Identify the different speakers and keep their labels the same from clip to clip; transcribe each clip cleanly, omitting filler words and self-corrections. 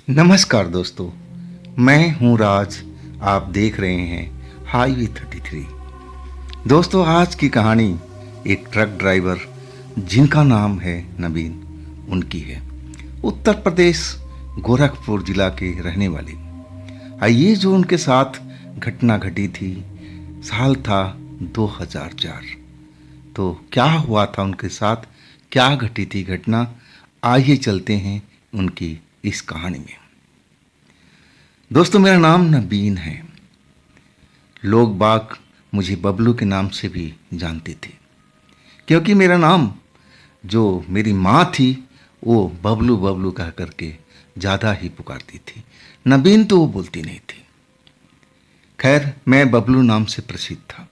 Speaker 1: नमस्कार दोस्तों, मैं हूं राज। आप देख रहे हैं हाईवे 33। दोस्तों, आज की कहानी एक ट्रक ड्राइवर जिनका नाम है नवीन, उनकी है। उत्तर प्रदेश गोरखपुर जिला के रहने वाले। ये जो उनके साथ घटना घटी थी, साल था 2004। तो क्या हुआ था उनके साथ, क्या घटी थी घटना, आइए चलते हैं उनकी इस कहानी में। दोस्तों, मेरा नाम नवीन है। लोग बाग मुझे बबलू के नाम से भी जानते थे, क्योंकि मेरा नाम जो मेरी माँ थी वो बबलू बबलू कह करके ज़्यादा ही पुकारती थी। नवीन तो वो बोलती नहीं थी। खैर, मैं बबलू नाम से प्रसिद्ध था,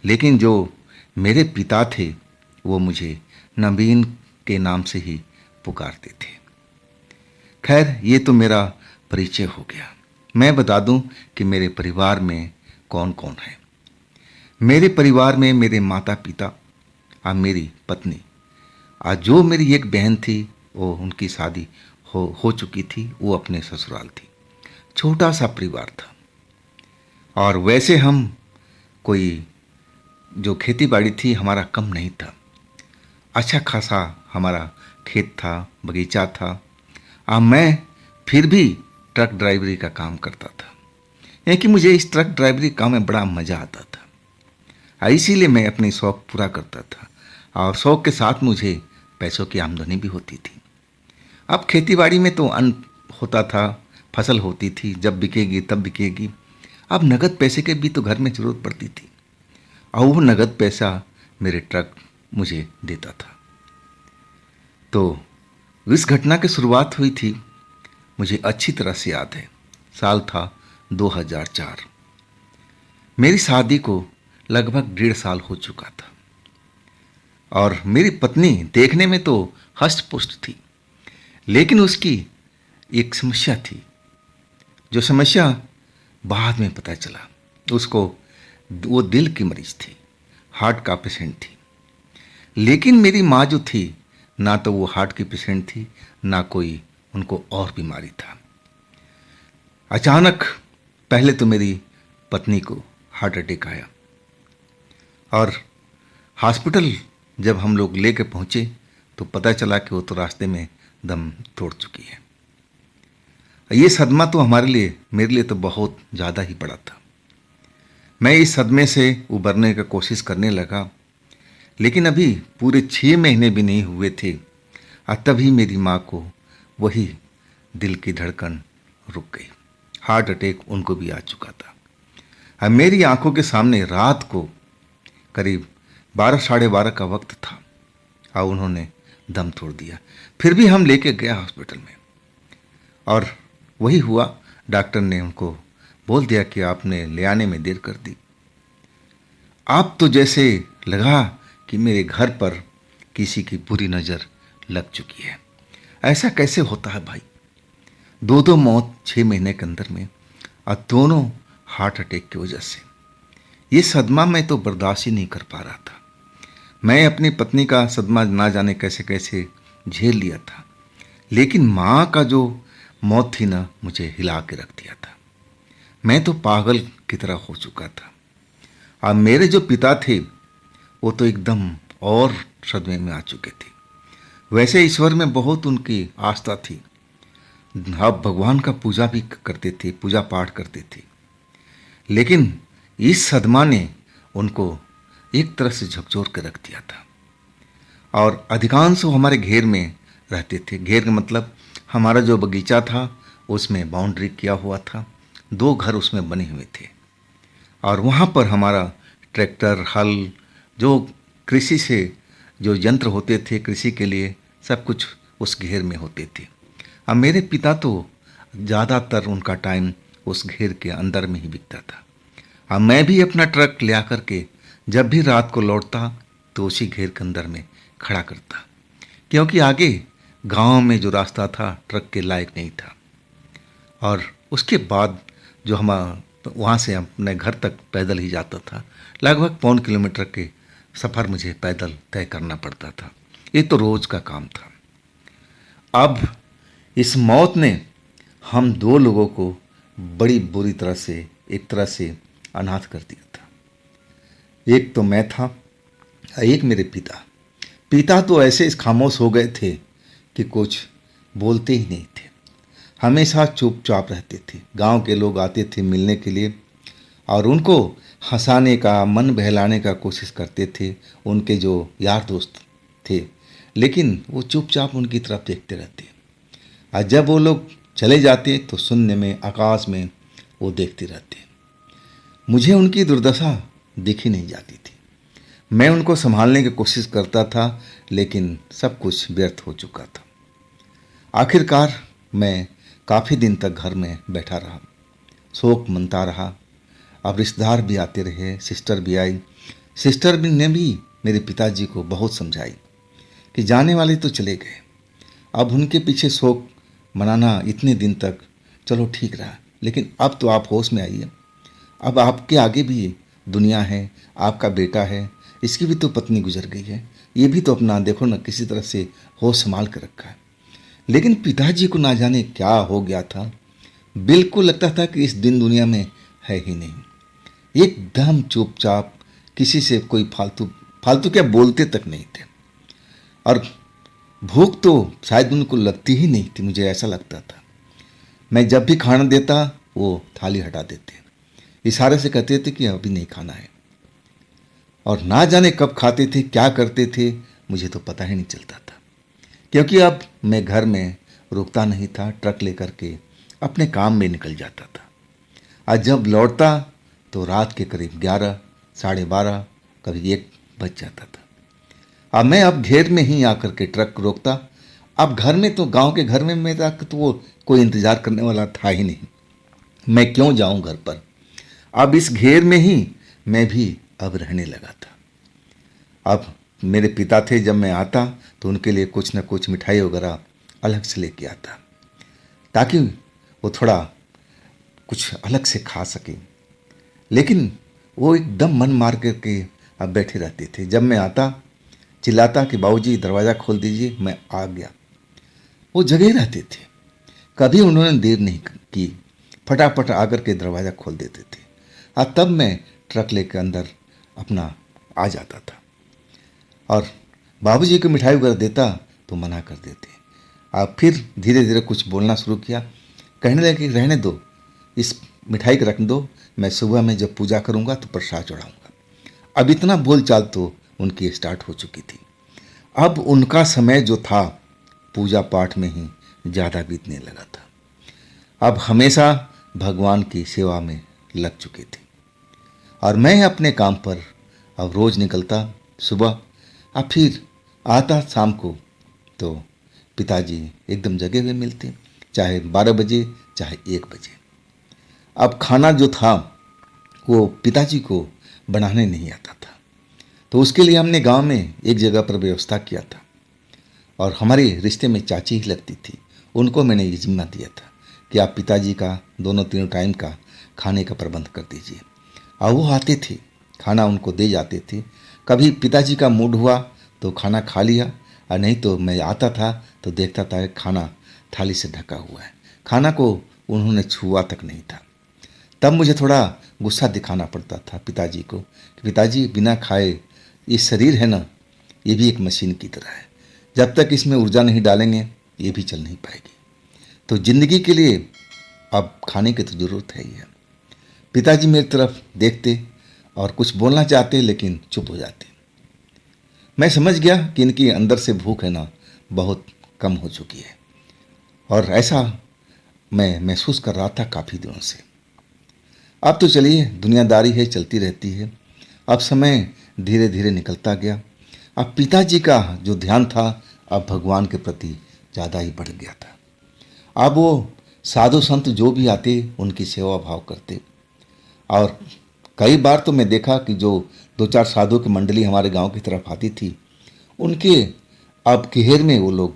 Speaker 1: लेकिन जो मेरे पिता थे वो मुझे नवीन के नाम से ही पुकारते थे। खैर, ये तो मेरा परिचय हो गया। मैं बता दूं कि मेरे परिवार में कौन कौन है। मेरे परिवार में मेरे माता पिता और मेरी पत्नी, और जो मेरी एक बहन थी वो उनकी शादी हो चुकी थी, वो अपने ससुराल थी। छोटा सा परिवार था। और वैसे हम कोई जो खेती बाड़ी थी हमारा कम नहीं था। अच्छा खासा हमारा खेत था, बगीचा था। मैं फिर भी ट्रक ड्राइवरी का काम करता था, क्योंकि मुझे इस ट्रक ड्राइवरी काम में बड़ा मज़ा आता था। इसीलिए मैं अपनी शौक़ पूरा करता था, और शौक़ के साथ मुझे पैसों की आमदनी भी होती थी। अब खेतीबाड़ी में तो अन्न होता था, फसल होती थी, जब बिकेगी तब बिकेगी। अब नगद पैसे के भी तो घर में ज़रूरत पड़ती थी, और वो नगद पैसा मेरे ट्रक मुझे देता था। तो इस घटना की शुरुआत हुई थी, मुझे अच्छी तरह से याद है। साल था 2004। मेरी शादी को लगभग 1.5 साल हो चुका था, और मेरी पत्नी देखने में तो हष्ट पुष्ट थी, लेकिन उसकी एक समस्या थी। जो समस्या बाद में पता चला, उसको वो दिल की मरीज थी, हार्ट का पेशेंट थी। लेकिन मेरी माँ जो थी, ना तो वो हार्ट की पेशेंट थी, ना कोई उनको और बीमारी था। अचानक पहले तो मेरी पत्नी को हार्ट अटैक आया, और हॉस्पिटल जब हम लोग लेके पहुँचे तो पता चला कि वो तो रास्ते में दम तोड़ चुकी है। ये सदमा तो मेरे लिए तो बहुत ज़्यादा ही बड़ा था। मैं इस सदमे से उबरने का कोशिश करने लगा, लेकिन अभी पूरे 6 महीने भी नहीं हुए थे, और तभी मेरी माँ को वही दिल की धड़कन रुक गई। हार्ट अटैक उनको भी आ चुका था। अब मेरी आंखों के सामने रात को करीब 12 साढ़े 12 का वक्त था, और उन्होंने दम तोड़ दिया। फिर भी हम लेके गया हॉस्पिटल में, और वही हुआ। डॉक्टर ने उनको बोल दिया कि आपने ले आने में देर कर दी। आप तो जैसे लगा कि मेरे घर पर किसी की बुरी नज़र लग चुकी है। ऐसा कैसे होता है भाई? दो मौत 6 महीने के अंदर में, और दोनों हार्ट अटैक की वजह से। ये सदमा मैं तो बर्दाश्त ही नहीं कर पा रहा था। मैं अपनी पत्नी का सदमा ना जाने कैसे कैसे झेल लिया था, लेकिन माँ का जो मौत थी ना, मुझे हिला के रख दिया था। मैं तो पागल की तरह हो चुका था। और मेरे जो पिता थे वो तो एकदम और सदमे में आ चुके थे। वैसे ईश्वर में बहुत उनकी आस्था थी। आप भगवान का पूजा भी करते थे, पूजा पाठ करते थे, लेकिन इस सदमा ने उनको एक तरह से झकझोर के रख दिया था। और अधिकांश वो हमारे घेर में रहते थे। घेर का मतलब हमारा जो बगीचा था उसमें बाउंड्री किया हुआ था, 2 घर उसमें बने हुए थे, और वहाँ पर हमारा ट्रैक्टर, हल, जो कृषि से जो यंत्र होते थे कृषि के लिए, सब कुछ उस घेर में होते थे। अब मेरे पिता तो ज़्यादातर उनका टाइम उस घेर के अंदर में ही बीतता था। अब मैं भी अपना ट्रक ले आकर के जब भी रात को लौटता तो उसी घेर के अंदर में खड़ा करता, क्योंकि आगे गांव में जो रास्ता था ट्रक के लायक नहीं था। और उसके बाद जो हम वहाँ से अपने घर तक पैदल ही जाता था। लगभग 1.25 किलोमीटर के सफ़र मुझे पैदल तय करना पड़ता था। ये तो रोज़ का काम था। अब इस मौत ने हम दो लोगों को बड़ी बुरी तरह से एक तरह से अनाथ कर दिया था। एक तो मैं था, एक मेरे पिता। पिता तो ऐसे इस खामोश हो गए थे कि कुछ बोलते ही नहीं थे, हमेशा चुपचाप रहते थे। गांव के लोग आते थे मिलने के लिए और उनको हंसाने का, मन बहलाने का कोशिश करते थे, उनके जो यार दोस्त थे, लेकिन वो चुपचाप उनकी तरफ देखते रहते। और जब वो लोग चले जाते तो शून्य में, आकाश में वो देखते रहते। मुझे उनकी दुर्दशा दिखी नहीं जाती थी। मैं उनको संभालने की कोशिश करता था, लेकिन सब कुछ व्यर्थ हो चुका था। आखिरकार मैं काफ़ी दिन तक घर में बैठा रहा, शोक मनता रहा। अब रिश्तेदार भी आते रहे, सिस्टर भी आई। सिस्टर भी ने भी मेरे पिताजी को बहुत समझाई कि जाने वाले तो चले गए, अब उनके पीछे शोक मनाना इतने दिन तक चलो ठीक रहा, लेकिन अब तो आप होश में आइए। अब आपके आगे भी दुनिया है, आपका बेटा है, इसकी भी तो पत्नी गुजर गई है, ये भी तो अपना देखो ना किसी तरह से होश संभाल कर रखा है। लेकिन पिताजी को ना जाने क्या हो गया था, बिल्कुल लगता था कि इस दिन दुनिया में है ही नहीं। एकदम चुपचाप, किसी से कोई फालतू फालतू क्या बोलते तक नहीं थे। और भूख तो शायद उनको लगती ही नहीं थी, मुझे ऐसा लगता था। मैं जब भी खाना देता वो थाली हटा देते, इशारे से कहते थे कि अभी नहीं खाना है। और ना जाने कब खाते थे, क्या करते थे, मुझे तो पता ही नहीं चलता था, क्योंकि अब मैं घर में रुकता नहीं था, ट्रक लेकर के अपने काम में निकल जाता था। आज जब लौटता तो रात के करीब 11, साढ़े 12, कभी 1 बज जाता था। अब मैं अब घेर में ही आकर के ट्रक रोकता। अब घर में तो, गांव के घर में मेरा तो वो कोई इंतज़ार करने वाला था ही नहीं, मैं क्यों जाऊं घर पर। अब इस घेर में ही मैं भी अब रहने लगा था। अब मेरे पिता थे, जब मैं आता तो उनके लिए कुछ न कुछ मिठाई वगैरह अलग से लेके आता, ताकि वो थोड़ा कुछ अलग से खा सकें। लेकिन वो एकदम मन मार करके अब बैठे रहते थे। जब मैं आता चिल्लाता कि बाबूजी दरवाज़ा खोल दीजिए, मैं आ गया, वो जगह ही रहते थे। कभी उन्होंने देर नहीं की, फटाफट आकर के दरवाज़ा खोल देते थे। और तब मैं ट्रक लेकर अंदर अपना आ जाता था और बाबूजी को मिठाई वगैरह देता तो मना कर देते। अब फिर धीरे धीरे कुछ बोलना शुरू किया, कहने लगे कि रहने दो, इस मिठाई को रख दो, मैं सुबह में जब पूजा करूँगा तो प्रसाद चढ़ाऊँगा। अब इतना बोलचाल तो उनकी स्टार्ट हो चुकी थी। अब उनका समय जो था पूजा पाठ में ही ज़्यादा बीतने लगा था। अब हमेशा भगवान की सेवा में लग चुके थे और मैं अपने काम पर अब रोज़ निकलता सुबह, अब फिर आता शाम को तो पिताजी एकदम जगे हुए मिलते, चाहे 12 बजे चाहे 1 बजे। अब खाना जो था वो पिताजी को बनाने नहीं आता था, तो उसके लिए हमने गांव में एक जगह पर व्यवस्था किया था और हमारे रिश्ते में चाची ही लगती थी, उनको मैंने ये जिम्मा दिया था कि आप पिताजी का दोनों तीनों टाइम का खाने का प्रबंध कर दीजिए। और वो आते थे, खाना उनको दे जाते थे। कभी पिताजी का मूड हुआ तो खाना खा लिया, और नहीं तो मैं आता था तो देखता था खाना थाली से ढका हुआ है, खाना को उन्होंने छुआ तक नहीं था। तब मुझे थोड़ा गुस्सा दिखाना पड़ता था पिताजी को कि पिताजी बिना खाए ये शरीर है ना, ये भी एक मशीन की तरह है, जब तक इसमें ऊर्जा नहीं डालेंगे ये भी चल नहीं पाएगी। तो ज़िंदगी के लिए अब खाने की तो ज़रूरत है ही है। पिताजी मेरी तरफ देखते और कुछ बोलना चाहते लेकिन चुप हो जाते। मैं समझ गया कि इनकी अंदर से भूख है ना बहुत कम हो चुकी है, और ऐसा मैं महसूस कर रहा था काफ़ी दिनों से। अब तो चलिए दुनियादारी है, चलती रहती है। अब समय धीरे धीरे निकलता गया। अब पिताजी का जो ध्यान था अब भगवान के प्रति ज़्यादा ही बढ़ गया था। अब वो साधु संत जो भी आते उनकी सेवा भाव करते, और कई बार तो मैं देखा कि जो 2-4 साधु की मंडली हमारे गांव की तरफ आती थी, उनके अब घेर में वो लोग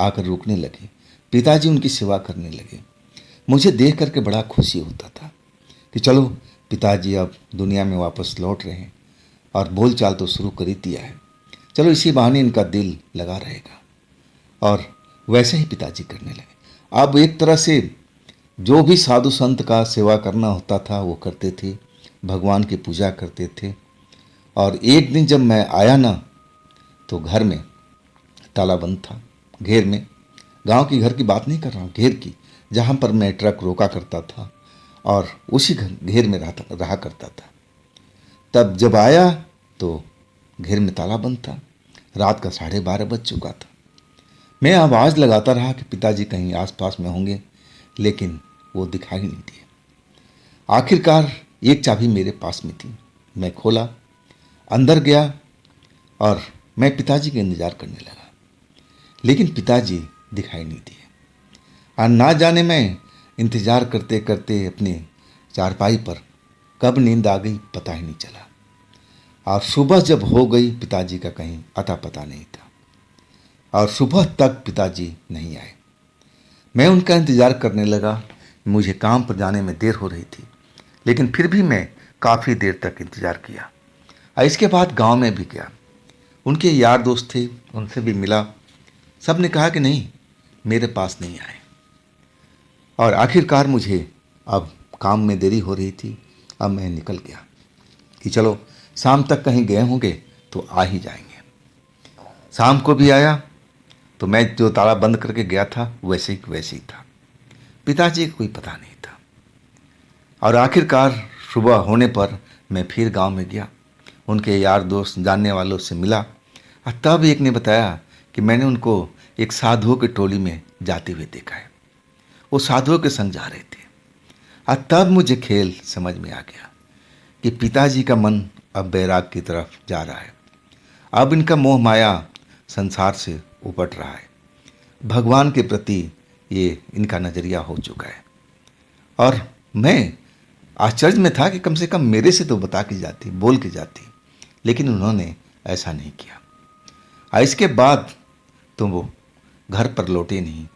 Speaker 1: आकर रुकने लगे, पिताजी उनकी सेवा करने लगे। मुझे देख करके बड़ा खुशी होता था कि चलो पिताजी अब दुनिया में वापस लौट रहे हैं और बोलचाल तो शुरू कर ही दिया है, चलो इसी बहाने इनका दिल लगा रहेगा। और वैसे ही पिताजी करने लगे। अब एक तरह से जो भी साधु संत का सेवा करना होता था वो करते थे, भगवान की पूजा करते थे। और एक दिन जब मैं आया ना, तो घर में ताला बंद था, घेर में। गांव की घर की बात नहीं कर रहा हूँ, घेर की, जहाँ पर मैं ट्रक रोका करता था और उसी घेर में रहा करता था। तब जब आया तो घेर में ताला बंद था। रात का 12:30 बज चुका था। मैं आवाज़ लगाता रहा कि पिताजी कहीं आसपास में होंगे, लेकिन वो दिखाई नहीं दिए। आखिरकार एक चाबी मेरे पास में थी। मैं खोला, अंदर गया और मैं पिताजी का इंतज़ार करने लगा, लेकिन पिताजी दिखाई नहीं दिए। और ना जाने मैं इंतज़ार करते करते अपने चारपाई पर कब नींद आ गई पता ही नहीं चला। और सुबह जब हो गई, पिताजी का कहीं अता पता नहीं था और सुबह तक पिताजी नहीं आए। मैं उनका इंतज़ार करने लगा। मुझे काम पर जाने में देर हो रही थी, लेकिन फिर भी मैं काफ़ी देर तक इंतज़ार किया। और इसके बाद गांव में भी गया, उनके यार दोस्त थे, उनसे भी मिला। सब ने कहा कि नहीं, मेरे पास नहीं आए। और आखिरकार मुझे अब काम में देरी हो रही थी। अब मैं निकल गया कि चलो शाम तक कहीं गए होंगे तो आ ही जाएंगे। शाम को भी आया तो मैं जो ताला बंद करके गया था वैसे ही था। पिताजी का कोई पता नहीं था। और आखिरकार सुबह होने पर मैं फिर गांव में गया, उनके यार दोस्त जानने वालों से मिला। और तब एक ने बताया कि मैंने उनको एक साधुओं की टोली में जाते हुए देखा है। वो साधुओं के संग जा रहे थे। और तब मुझे खेल समझ में आ गया कि पिताजी का मन अब बैराग की तरफ जा रहा है। अब इनका मोह माया संसार से उपट रहा है। भगवान के प्रति ये इनका नज़रिया हो चुका है। और मैं आश्चर्य में था कि कम से कम मेरे से तो बता के जाती, बोल के जाती, लेकिन उन्होंने ऐसा नहीं किया। और इसके बाद तो वो घर पर लौटे नहीं।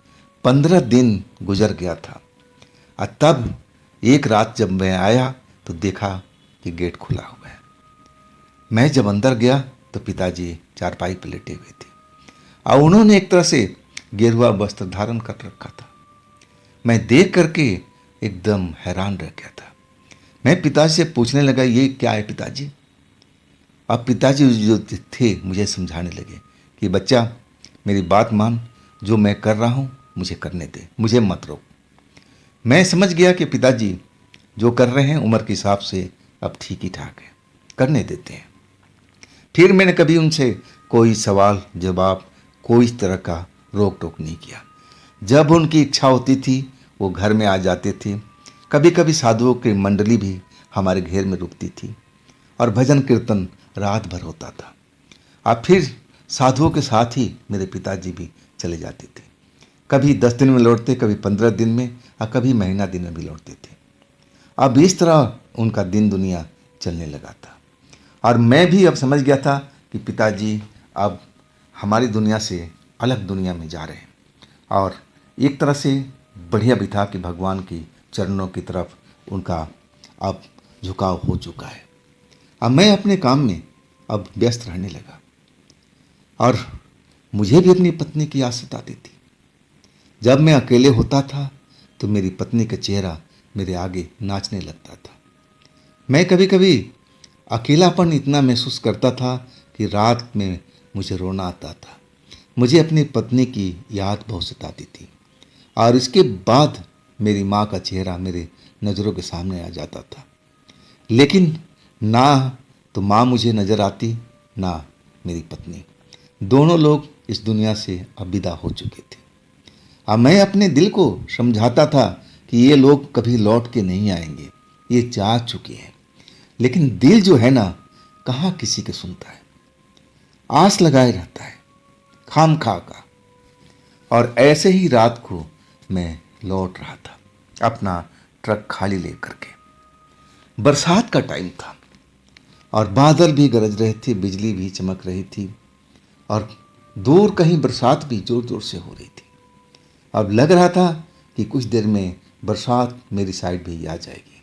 Speaker 1: 15 दिन गुजर गया था। और तब एक रात जब मैं आया तो देखा कि गेट खुला हुआ है। मैं जब अंदर गया तो पिताजी चारपाई पर लेटे हुए थे और उन्होंने एक तरह से गेरुआ वस्त्र धारण कर रखा था। मैं देख करके एकदम हैरान रह गया था। मैं पिताजी से पूछने लगा, ये क्या है पिताजी? अब पिताजी जो थे मुझे समझाने लगे कि बच्चा, मेरी बात मान, जो मैं कर रहा हूँ मुझे करने दे, मुझे मत रोक। मैं समझ गया कि पिताजी जो कर रहे हैं उम्र के हिसाब से अब ठीक ही ठाक है, करने देते हैं। फिर मैंने कभी उनसे कोई सवाल जवाब, कोई इस तरह का रोक टोक नहीं किया। जब उनकी इच्छा होती थी वो घर में आ जाते थे। कभी कभी साधुओं की मंडली भी हमारे घेर में रुकती थी और भजन कीर्तन रात भर होता था। और फिर साधुओं के साथ ही मेरे पिताजी भी चले जाते थे। कभी 10 दिन में लौटते, कभी 15 दिन में, और कभी महीना दिन में भी लौटते थे। अब इस तरह उनका दिन दुनिया चलने लगा था। और मैं भी अब समझ गया था कि पिताजी अब हमारी दुनिया से अलग दुनिया में जा रहे हैं। और एक तरह से बढ़िया भी था कि भगवान की चरणों की तरफ उनका अब झुकाव हो चुका है। अब मैं अपने काम में अब व्यस्त रहने लगा और मुझे भी अपनी पत्नी की याद सताती थी। जब मैं अकेले होता था तो मेरी पत्नी का चेहरा मेरे आगे नाचने लगता था। मैं कभी कभी अकेलापन इतना महसूस करता था कि रात में मुझे रोना आता था। मुझे अपनी पत्नी की याद बहुत सताती थी और इसके बाद मेरी माँ का चेहरा मेरे नज़रों के सामने आ जाता था। लेकिन ना तो माँ मुझे नज़र आती, ना मेरी पत्नी। दोनों लोग इस दुनिया से अब विदा हो चुके थे। अब मैं अपने दिल को समझाता था कि ये लोग कभी लौट के नहीं आएंगे, ये जा चुके हैं। लेकिन दिल जो है ना, कहाँ किसी के सुनता है, आस लगाए रहता है खाम खा का। और ऐसे ही रात को मैं लौट रहा था अपना ट्रक खाली लेकर के। बरसात का टाइम था और बादल भी गरज रहे थे, बिजली भी चमक रही थी और दूर कहीं बरसात भी जोर जोर से हो रही थी। अब लग रहा था कि कुछ देर में बरसात मेरी साइड भी आ जाएगी।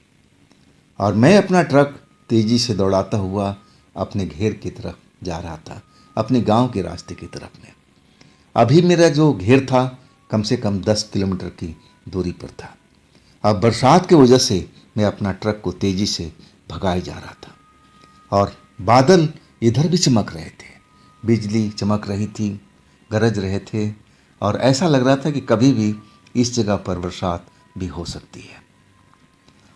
Speaker 1: और मैं अपना ट्रक तेजी से दौड़ाता हुआ अपने घेर की तरफ जा रहा था, अपने गांव के रास्ते की तरफ में। अभी मेरा जो घेर था कम से कम 10 किलोमीटर की दूरी पर था अब बरसात की वजह से मैं अपना ट्रक को तेजी से भगाए जा रहा था और बादल इधर भी चमक रहे थे, बिजली चमक रही थी, गरज रहे थे और ऐसा लग रहा था कि कभी भी इस जगह पर बरसात भी हो सकती है।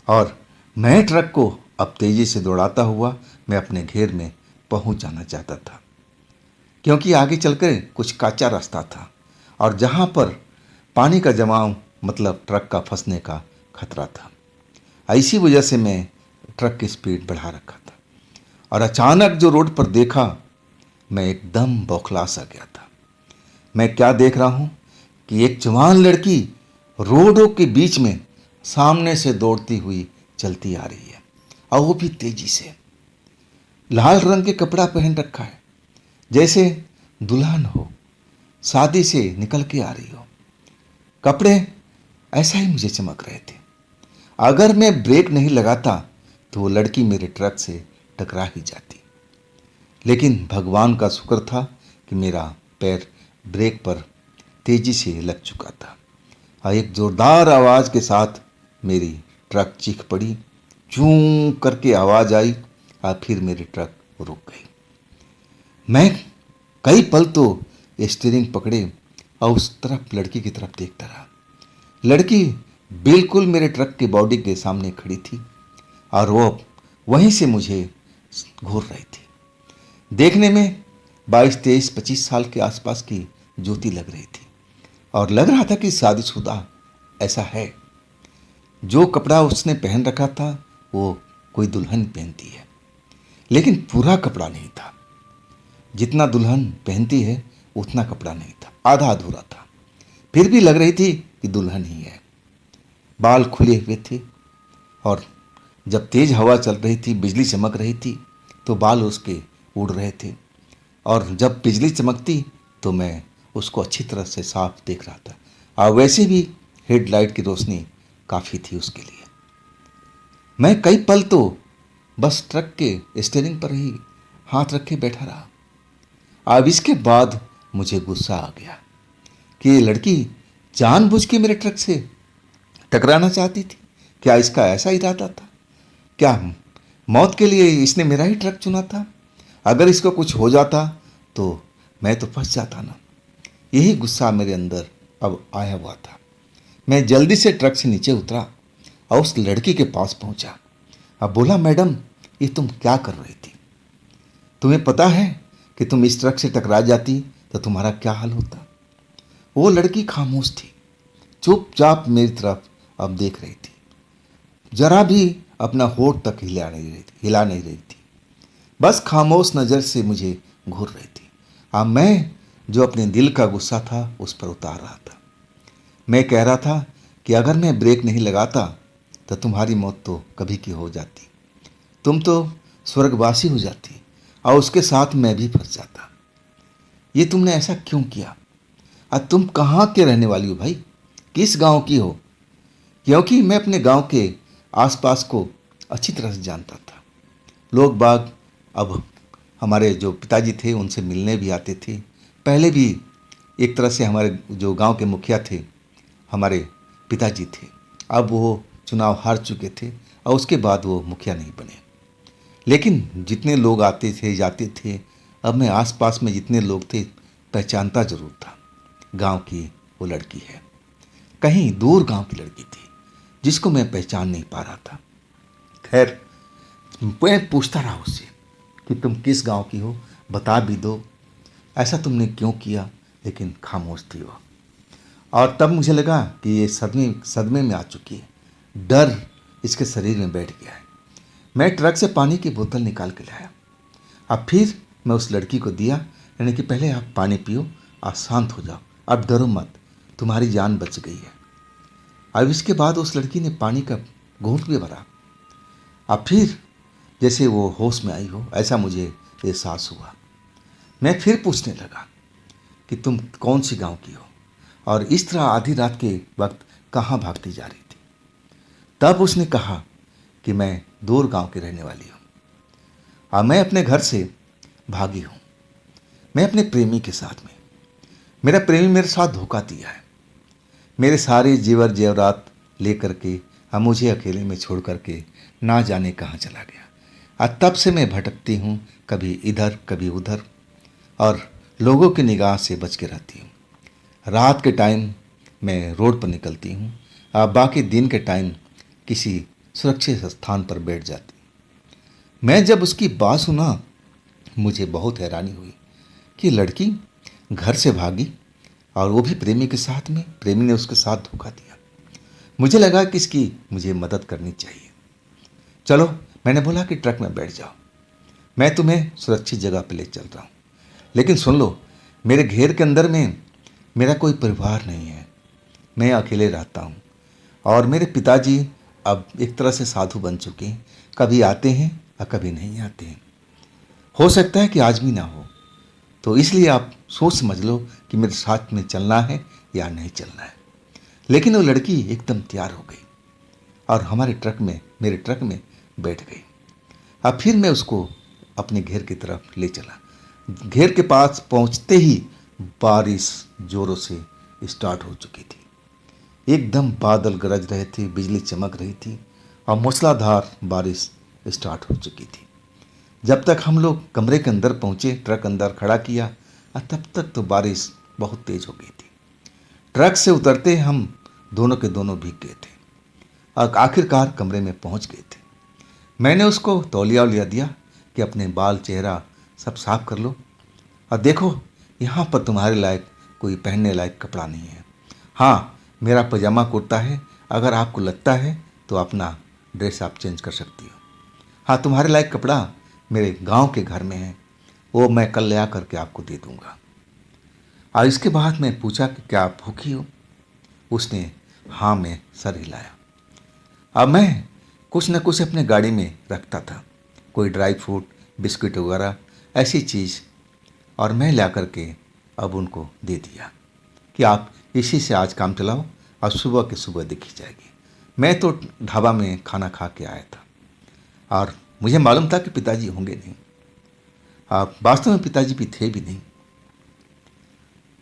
Speaker 1: और मैं ट्रक को अब तेजी से दौड़ाता हुआ मैं अपने घेर में पहुंच जाना चाहता था, क्योंकि आगे चलकर कुछ कच्चा रास्ता था और जहां पर पानी का जमाव मतलब ट्रक का फंसने का खतरा था। ऐसी वजह से मैं ट्रक की स्पीड बढ़ा रखा था और अचानक जो रोड पर देखा, मैं एकदम बौखला सा गया था। मैं क्या देख रहा हूं कि एक जवान लड़की रोडों के बीच में सामने से दौड़ती हुई चलती आ रही है और वो भी तेजी से। लाल रंग के कपड़ा पहन रखा है, जैसे दुल्हन हो, शादी से निकल के आ रही हो। कपड़े ऐसा ही मुझे चमक रहे थे। अगर मैं ब्रेक नहीं लगाता तो वो लड़की मेरे ट्रक से टकरा ही जाती, लेकिन भगवान का शुक्र था कि मेरा पैर ब्रेक पर तेजी से लग चुका था और एक जोरदार आवाज़ के साथ मेरी ट्रक चीख पड़ी, चूं करके आवाज़ आई और फिर मेरी ट्रक रुक गई। मैं कई पल तो स्टीयरिंग पकड़े और उस तरफ लड़की की तरफ देखता रहा। लड़की बिल्कुल मेरे ट्रक की बॉडी के सामने खड़ी थी और वो वहीं से मुझे घूर रही थी। देखने में 22, 23, 25 साल के आसपास की ज्योति लग रही थी और लग रहा था कि शादीशुदा ऐसा है। जो कपड़ा उसने पहन रखा था वो कोई दुल्हन पहनती है, लेकिन पूरा कपड़ा नहीं था। जितना दुल्हन पहनती है उतना कपड़ा नहीं था, आधा अधूरा था। फिर भी लग रही थी कि दुल्हन ही है। बाल खुले हुए थे और जब तेज हवा चल रही थी, बिजली चमक रही थी तो बाल उसके उड़ रहे थे और जब बिजली चमकती तो मैं उसको अच्छी तरह से साफ देख रहा था और वैसे भी हेडलाइट की रोशनी काफ़ी थी उसके लिए। मैं कई पल तो बस ट्रक के स्टीयरिंग पर ही हाथ रखे बैठा रहा। अब इसके बाद मुझे गुस्सा आ गया कि ये लड़की जानबूझ के मेरे ट्रक से टकराना चाहती थी। क्या इसका ऐसा इरादा था? क्या मौत के लिए इसने मेरा ही ट्रक चुना था? अगर इसको कुछ हो जाता तो मैं तो फंस जाता ना। यही गुस्सा मेरे अंदर अब आया हुआ था। मैं जल्दी से ट्रक से नीचे उतरा और उस लड़की के पास पहुंचा। अब बोला, मैडम ये तुम क्या कर रही थी? तुम्हें पता है कि तुम इस ट्रक से टकरा जाती तो तुम्हारा क्या हाल होता? वो लड़की खामोश थी, चुपचाप मेरी तरफ अब देख रही थी, जरा भी अपना होठ तक हिला नहीं रही थी, बस खामोश नज़र से मुझे घूर रही थी। अब मैं जो अपने दिल का गुस्सा था उस पर उतार रहा था। मैं कह रहा था कि अगर मैं ब्रेक नहीं लगाता तो तुम्हारी मौत तो कभी की हो जाती, तुम तो स्वर्गवासी हो जाती और उसके साथ मैं भी फंस जाता। ये तुमने ऐसा क्यों किया? और तुम कहाँ के रहने वाली हो भाई? किस गांव की हो? क्योंकि मैं अपने गांव के आसपास को अच्छी तरह से जानता था। लोग बाग अब हमारे जो पिताजी थे उनसे मिलने भी आते थे। पहले भी एक तरह से हमारे जो गांव के मुखिया थे हमारे पिताजी थे। अब वो चुनाव हार चुके थे और उसके बाद वो मुखिया नहीं बने। लेकिन जितने लोग आते थे जाते थे, अब मैं आसपास में जितने लोग थे पहचानता जरूर था। गांव की वो लड़की है, कहीं दूर गांव की लड़की थी जिसको मैं पहचान नहीं पा रहा था। खैर, मैं पूछता रहा उससे कि तुम किस गांव की हो, बता भी दो, ऐसा तुमने क्यों किया? लेकिन खामोश थी वो। और तब मुझे लगा कि ये सदमे में आ चुकी है, डर इसके शरीर में बैठ गया है। मैं ट्रक से पानी की बोतल निकाल के लाया। अब फिर मैं उस लड़की को दिया, यानी कि पहले आप पानी पियो, आप शांत हो जाओ, अब डरो मत, तुम्हारी जान बच गई है। अब इसके बाद उस लड़की ने पानी का घूंट भी भरा। अब फिर जैसे वो होश में आई हो ऐसा मुझे एहसास हुआ। मैं फिर पूछने लगा कि तुम कौन सी गांव की हो और इस तरह आधी रात के वक्त कहाँ भागती जा रही थी? तब उसने कहा कि मैं दूर गांव की रहने वाली हूँ और मैं अपने घर से भागी हूँ। मैं अपने प्रेमी के साथ में, मेरा प्रेमी मेरे साथ धोखा दिया है। मेरे सारे जेवर जेवरात लेकर के अब मुझे अकेले में छोड़ करके ना जाने कहाँ चला गया। और तब से मैं भटकती हूँ, कभी इधर कभी उधर, और लोगों की निगाह से बच के रहती हूँ। रात के टाइम मैं रोड पर निकलती हूँ, और बाकी दिन के टाइम किसी सुरक्षित स्थान पर बैठ जाती हूँ। मैं जब उसकी बात सुना, मुझे बहुत हैरानी हुई कि लड़की घर से भागी, और वो भी प्रेमी के साथ में। प्रेमी ने उसके साथ धोखा दिया। मुझे लगा कि इसकी मुझे मदद करनी चाहिए। चलो, मैंने बोला कि ट्रक में बैठ जाओ, मैं तुम्हें सुरक्षित जगह पर ले चल रहा हूँ। लेकिन सुन लो, मेरे घेर के अंदर में मेरा कोई परिवार नहीं है, मैं अकेले रहता हूँ। और मेरे पिताजी अब एक तरह से साधु बन चुके हैं, कभी आते हैं और कभी नहीं आते हैं। हो सकता है कि आज भी ना हो, तो इसलिए आप सोच समझ लो कि मेरे साथ में चलना है या नहीं चलना है। लेकिन वो लड़की एकदम तैयार हो गई और मेरे ट्रक में बैठ गई। अब फिर मैं उसको अपने घेर की तरफ ले चला। घेर के पास पहुंचते ही बारिश जोरों से स्टार्ट हो चुकी थी। एकदम बादल गरज रहे थे, बिजली चमक रही थी और मूसलाधार बारिश स्टार्ट हो चुकी थी। जब तक हम लोग कमरे के अंदर पहुंचे, ट्रक अंदर खड़ा किया, और तब तक तो बारिश बहुत तेज हो गई थी। ट्रक से उतरते हम दोनों के दोनों भीग गए थे और आखिरकार कमरे में पहुंच गए थे। मैंने उसको तौलिया उलिया दिया कि अपने बाल चेहरा सब साफ कर लो, और देखो यहाँ पर तुम्हारे लायक कोई पहनने लायक कपड़ा नहीं है। हाँ, मेरा पजामा कुर्ता है, अगर आपको लगता है तो अपना ड्रेस आप चेंज कर सकती हो। हाँ, तुम्हारे लायक कपड़ा मेरे गांव के घर में है, वो मैं कल ले आ करके आपको दे दूंगा। और इसके बाद मैं पूछा कि क्या आप भूखी हो? उसने हाँ में सर हिलाया। अब मैं कुछ न कुछ अपने गाड़ी में रखता था, कोई ड्राई फ्रूट, बिस्किट वगैरह ऐसी चीज़, और मैं ला करके अब उनको दे दिया कि आप इसी से आज काम चलाओ और सुबह के सुबह देखी जाएगी। मैं तो ढाबा में खाना खा के आया था और मुझे मालूम था कि पिताजी होंगे नहीं। आप वास्तव में पिताजी भी थे भी नहीं।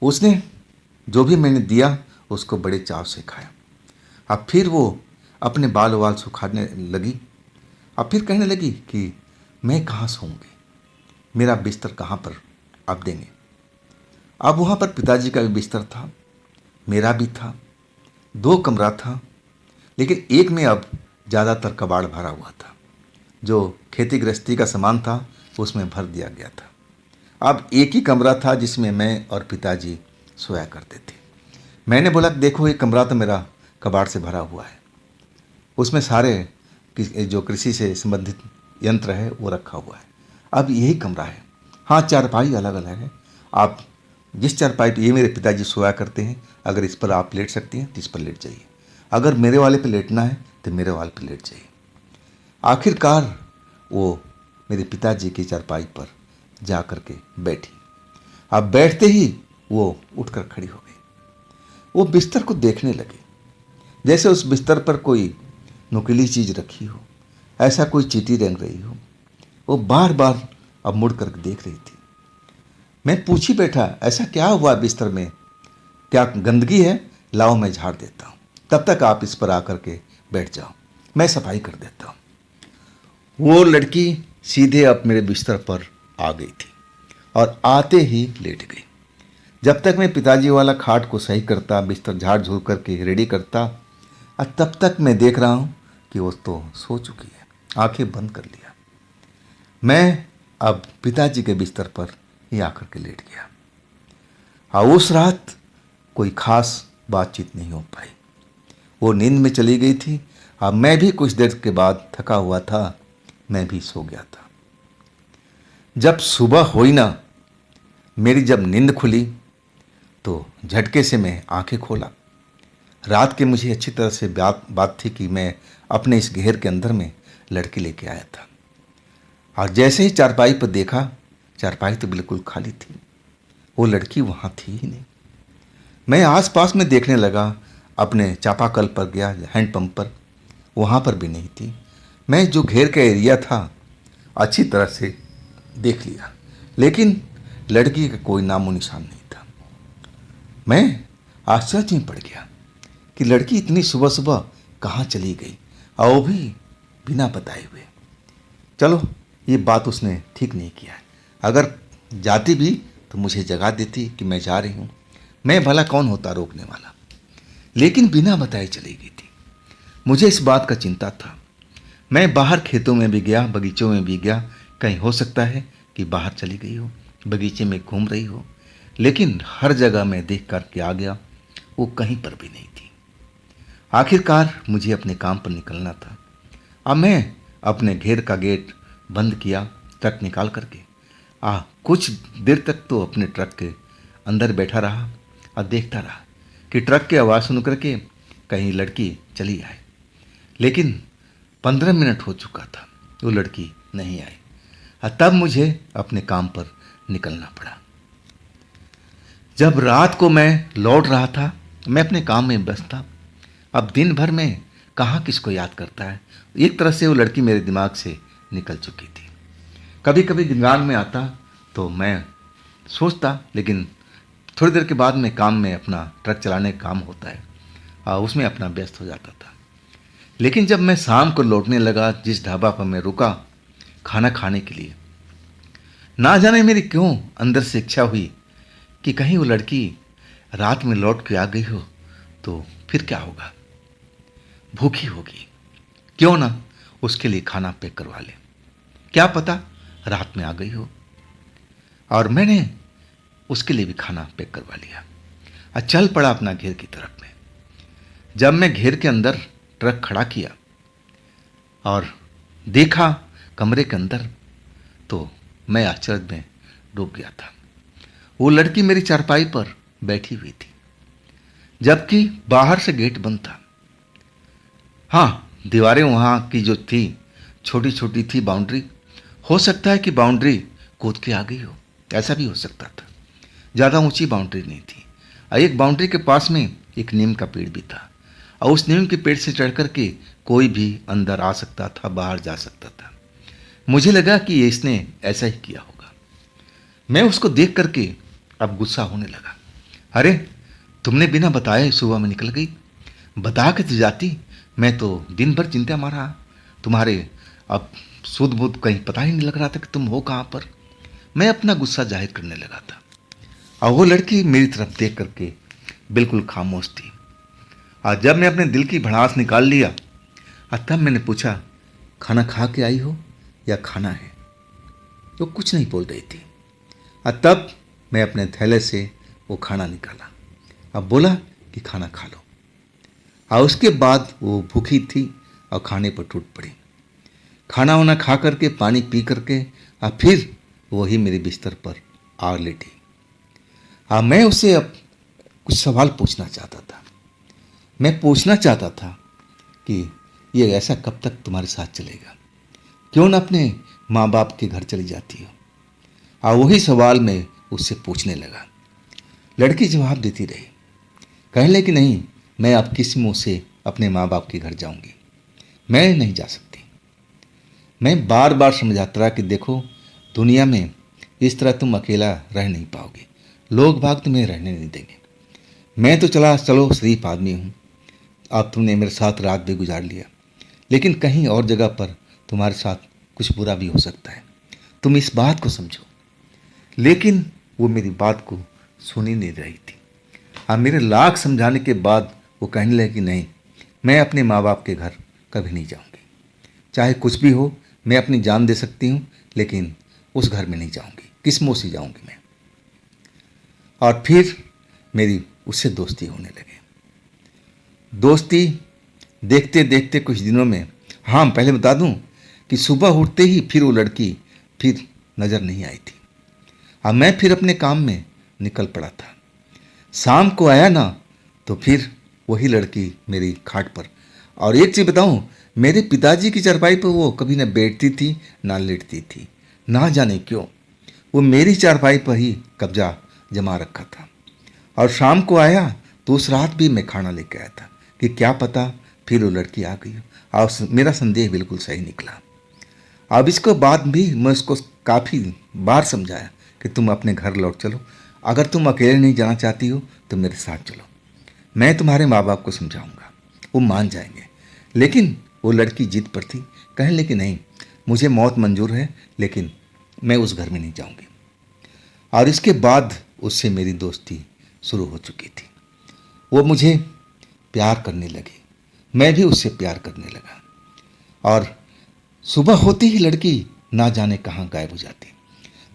Speaker 1: उसने जो भी मैंने दिया उसको बड़े चाव से खाया। अब फिर वो अपने बाल वाल सुखाने लगी। अब फिर कहने लगी कि मैं कहाँ सोऊंगी, मेरा बिस्तर कहाँ पर आप देंगे। अब वहाँ पर पिताजी का भी बिस्तर था, मेरा भी था, 2 कमरा था, लेकिन एक में अब ज़्यादातर कबाड़ भरा हुआ था। जो खेती गृहस्थी का सामान था उसमें भर दिया गया था। अब एक ही कमरा था जिसमें मैं और पिताजी सोया करते थे। मैंने बोला, देखो ये कमरा तो मेरा कबाड़ से भरा हुआ है, उसमें सारे जो कृषि से संबंधित यंत्र है वो रखा हुआ है। अब यही कमरा है। हाँ, चारपाई अलग अलग है, आप जिस चारपाई पे ये मेरे पिताजी सोया करते हैं, अगर इस पर आप लेट सकती हैं तो इस पर लेट जाइए, अगर मेरे वाले पे लेटना है तो मेरे वाले पे लेट जाइए। आखिरकार वो मेरे पिताजी की चारपाई पर जा कर के बैठी। अब बैठते ही वो उठकर खड़ी हो गई। वो बिस्तर को देखने लगी, जैसे उस बिस्तर पर कोई नुकीली चीज़ रखी हो, ऐसा कोई चींटी रेंग रही हो। वो बार बार अब मुड़ कर देख रही थी। मैं पूछ ही बैठा, ऐसा क्या हुआ बिस्तर में, क्या गंदगी है? लाओ मैं झाड़ देता हूँ, तब तक आप इस पर आकर के बैठ जाओ, मैं सफाई कर देता हूँ। वो लड़की सीधे अब मेरे बिस्तर पर आ गई थी और आते ही लेट गई। जब तक मैं पिताजी वाला खाट को सही करता, बिस्तर झाड़ झूड़ करके रेडी करता, और तब तक मैं देख रहा हूँ कि वो तो सो चुकी है, आंखें बंद कर लिया। मैं अब पिताजी के बिस्तर पर ही आकर के लेट गया। और उस रात कोई खास बातचीत नहीं हो पाई। वो नींद में चली गई थी। अब मैं भी कुछ देर के बाद थका हुआ था, मैं भी सो गया था। जब सुबह हुई ना, मेरी जब नींद खुली तो झटके से मैं आंखें खोला। रात के मुझे अच्छी तरह से बात थी कि मैं अपने इस घेर के अंदर में लड़की लेके आया था, और जैसे ही चारपाई पर देखा, चारपाई तो बिल्कुल खाली थी, वो लड़की वहाँ थी ही नहीं। मैं आसपास में देखने लगा, अपने चापाकल पर गया, हैंडपंप पर, वहाँ पर भी नहीं थी। मैं जो घेर का एरिया था अच्छी तरह से देख लिया, लेकिन लड़की का कोई नामो निशान नहीं था। मैं आश्चर्य में पड़ गया कि लड़की इतनी सुबह सुबह कहाँ चली गई, और वो भी बिना बताए हुए। चलो, ये बात उसने ठीक नहीं किया है। अगर जाती भी तो मुझे जगा देती कि मैं जा रही हूँ, मैं भला कौन होता रोकने वाला। लेकिन बिना बताए चली गई थी। मुझे इस बात का चिंता था। मैं बाहर खेतों में भी गया, बगीचों में भी गया, कहीं हो सकता है कि बाहर चली गई हो, बगीचे में घूम रही हो, लेकिन हर जगह मैं देख कर के आ गया, वो कहीं पर भी नहीं थी। आखिरकार मुझे अपने काम पर निकलना था। अब मैं अपने घेर का गेट बंद किया, ट्रक निकाल करके कुछ देर तक तो अपने ट्रक के अंदर बैठा रहा और देखता रहा कि ट्रक की आवाज़ सुन करके कहीं लड़की चली आए। लेकिन 15 मिनट हो चुका था, वो लड़की नहीं आई, और तब मुझे अपने काम पर निकलना पड़ा। जब रात को मैं लौट रहा था, मैं अपने काम में व्यस्त था। अब दिन भर में कहाँ किसको याद करता है। एक तरह से वो लड़की मेरे दिमाग से निकल चुकी थी। कभी कभी दिमाग में आता तो मैं सोचता, लेकिन थोड़ी देर के बाद में काम में, अपना ट्रक चलाने का काम होता है, उसमें अपना व्यस्त हो जाता था। लेकिन जब मैं शाम को लौटने लगा, जिस ढाबा पर मैं रुका खाना खाने के लिए, ना जाने मेरी क्यों अंदर से इच्छा हुई कि कहीं वो लड़की रात में लौट के आ गई हो तो फिर क्या होगा। भूखी होगी, क्यों ना उसके लिए खाना पैक करवा ले, क्या पता रात में आ गई हो। और मैंने उसके लिए भी खाना पैक करवा लिया और चल पड़ा अपना घेर की तरफ में। जब मैं घेर के अंदर ट्रक खड़ा किया और देखा कमरे के अंदर, तो मैं आश्चर्य में डूब गया था। वो लड़की मेरी चारपाई पर बैठी हुई थी, जबकि बाहर से गेट बंद था। हाँ, दीवारें वहाँ की जो थी छोटी छोटी थी, बाउंड्री, हो सकता है कि बाउंड्री कूद के आ गई हो, ऐसा भी हो सकता था। ज़्यादा ऊंची बाउंड्री नहीं थी, और एक बाउंड्री के पास में एक नीम का पेड़ भी था, और उस नीम के पेड़ से चढ़ कर के कोई भी अंदर आ सकता था, बाहर जा सकता था। मुझे लगा कि इसने ऐसा ही किया होगा। मैं उसको देख करके अब गुस्सा होने लगा। अरे, तुमने बिना बताए सुबह में निकल गई, बता के तो जाती, मैं तो दिन भर चिंता मारा तुम्हारे, अब सुध बुध कहीं पता ही नहीं लग रहा था कि तुम हो कहाँ पर। मैं अपना गुस्सा जाहिर करने लगा था, और वो लड़की मेरी तरफ देख करके बिल्कुल खामोश थी। और जब मैं अपने दिल की भड़ास निकाल लिया, और तब मैंने पूछा, खाना खा के आई हो या खाना है? वो कुछ नहीं बोल रही थी। और तब मैं अपने थैले से वो खाना निकाला, अब बोला कि खाना खा लो। और उसके बाद वो भूखी थी और खाने पर टूट पड़ी। खाना वाना खा करके, पानी पी करके, और फिर वही मेरे बिस्तर पर आ लेटी। मैं उससे अब कुछ सवाल पूछना चाहता था। मैं पूछना चाहता था कि ये ऐसा कब तक तुम्हारे साथ चलेगा, क्यों ना अपने माँ बाप के घर चली जाती हो। और वही सवाल मैं उससे पूछने लगा। लड़की जवाब देती रही, कहने कि नहीं, मैं अब किस मुँह से अपने माँ बाप के घर जाऊंगी, मैं नहीं जा सकती। मैं बार बार समझाता रहा कि देखो, दुनिया में इस तरह तुम अकेला रह नहीं पाओगे, लोग भाग तुम्हें रहने नहीं देंगे। मैं तो चलो शरीफ आदमी हूँ, अब तुमने मेरे साथ रात भी गुजार लिया, लेकिन कहीं और जगह पर तुम्हारे साथ कुछ बुरा भी हो सकता है, तुम इस बात को समझो। लेकिन वो मेरी बात को सुन ही नहीं रही थी। मेरे लाख समझाने के बाद वो कहने लगी कि नहीं, मैं अपने माँ बाप के घर कभी नहीं जाऊँगी, चाहे कुछ भी हो, मैं अपनी जान दे सकती हूँ, लेकिन उस घर में नहीं जाऊँगी, किस मुँह से जाऊँगी मैं। और फिर मेरी उससे दोस्ती होने लगी। दोस्ती देखते देखते कुछ दिनों में, हाँ पहले बता दूं कि सुबह उठते ही फिर वो लड़की फिर नज़र नहीं आई थी। अब मैं फिर अपने काम में निकल पड़ा था। शाम को आया ना, तो फिर वही लड़की मेरी खाट पर। और एक चीज़ बताऊं, मेरे पिताजी की चारपाई पर वो कभी न बैठती थी ना लेटती थी, ना जाने क्यों वो मेरी चारपाई पर ही कब्जा जमा रखा था। और शाम को आया तो उस रात भी मैं खाना लेके आया था कि क्या पता फिर वो लड़की आ गई। और मेरा संदेह बिल्कुल सही निकला। अब इसको बाद भी मैं उसको काफ़ी बार समझाया कि तुम अपने घर लौट चलो, अगर तुम अकेले नहीं जाना चाहती हो तो मेरे साथ चलो, मैं तुम्हारे माँ बाप को समझाऊंगा, वो मान जाएंगे। लेकिन वो लड़की जिद पर थी, कहने लगी नहीं, मुझे मौत मंजूर है, लेकिन मैं उस घर में नहीं जाऊंगी। और इसके बाद उससे मेरी दोस्ती शुरू हो चुकी थी। वो मुझे प्यार करने लगी, मैं भी उससे प्यार करने लगा। और सुबह होते ही लड़की ना जाने कहाँ गायब हो जाती।